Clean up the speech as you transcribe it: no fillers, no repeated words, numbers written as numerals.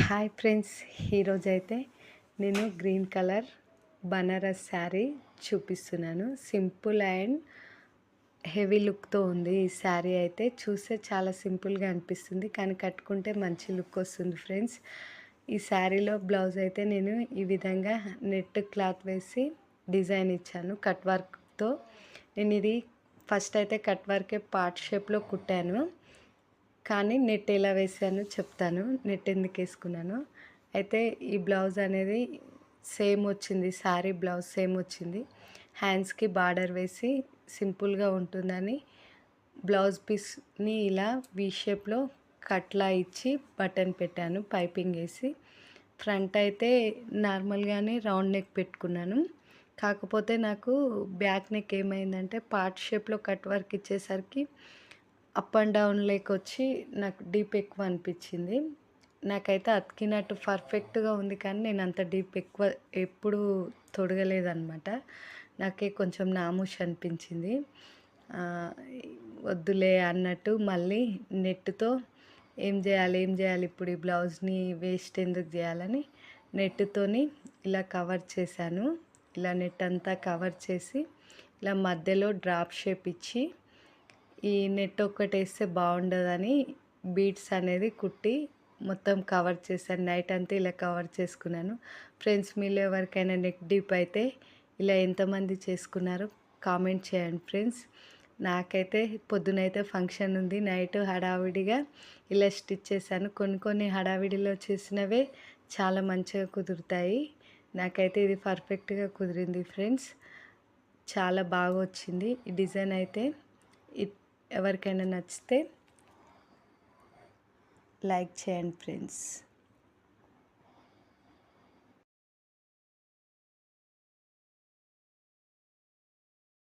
Hi friends, ఈరోజైతే నేను green colour Banaras sari చూపిస్తున్నాను. సింపుల్ అండ్ హెవీ లుక్తో ఉంది. ఈ శారీ అయితే చూస్తే చాలా సింపుల్గా అనిపిస్తుంది, కానీ కట్టుకుంటే మంచి లుక్ వస్తుంది ఫ్రెండ్స్. ఈ శారీలో బ్లౌజ్ అయితే నేను ఈ విధంగా నెట్ క్లాత్ వేసి డిజైన్ ఇచ్చాను కట్ వర్క్తో. నేను ఇది ఫస్ట్ అయితే కట్ వర్కే పార్ట్ షేప్లో కుట్టాను, కానీ నెట్ ఎలా వేసానో చెప్తాను, నెట్ ఎందుకు వేసుకున్నాను. అయితే ఈ బ్లౌజ్ అనేది సేమ్ వచ్చింది, శారీ బ్లౌజ్ సేమ్ వచ్చింది. హ్యాండ్స్కి బార్డర్ వేసి సింపుల్గా ఉంటుందని బ్లౌజ్ పీస్ని ఇలా వీ షేప్లో కట్లా ఇచ్చి బటన్ పెట్టాను పైపింగ్ వేసి. ఫ్రంట్ అయితే నార్మల్గానే రౌండ్ నెక్ పెట్టుకున్నాను. కాకపోతే నాకు బ్యాక్ నెక్ ఏమైందంటే పార్ట్ షేప్లో కట్ వర్క్ ఇచ్చేసరికి అప్ అండ్ డౌన్ వచ్చి నాకు డీప్ ఎక్కువ అనిపించింది. నాకైతే అతికినట్టు పర్ఫెక్ట్గా ఉంది, కానీ నేను అంత డీప్ ఎక్కువ ఎప్పుడు తొడగలేదన్నమాట. నాకే కొంచెం నామూష్ అనిపించింది. వద్దులే అన్నట్టు మళ్ళీ నెట్తో ఏం చేయాలి ఇప్పుడు ఈ బ్లౌజ్ని వేస్ట్ ఎందుకు చేయాలని నెట్తోని ఇలా కవర్ చేశాను. ఇలా నెట్ అంతా కవర్ చేసి ఇలా మధ్యలో డ్రాప్ షేప్ ఇచ్చి ఈ నెట్ ఒక్కటి వేస్తే బాగుండదని బీడ్స్ అనేది కుట్టి మొత్తం కవర్ చేశాను. నైట్ అంతా ఇలా కవర్ చేసుకున్నాను. ఫ్రెండ్స్, మీలో ఎవరికైనా నెక్ డీప్ అయితే ఇలా ఎంతమంది చేసుకున్నారో కామెంట్ చేయండి ఫ్రెండ్స్. నాకైతే పొద్దునైతే ఫంక్షన్ ఉంది, నైట్ హడావిడిగా ఇలా స్టిచ్ చేశాను. కొన్ని హడావిడిలో చేసినవే చాలా మంచిగా కుదురుతాయి. నాకైతే ఇది పర్ఫెక్ట్గా కుదిరింది ఫ్రెండ్స్. చాలా బాగా వచ్చింది ఈ డిజైన్ అయితే. ఎవరికైనా నచ్చితే లైక్ చేయండి ఫ్రెండ్స్.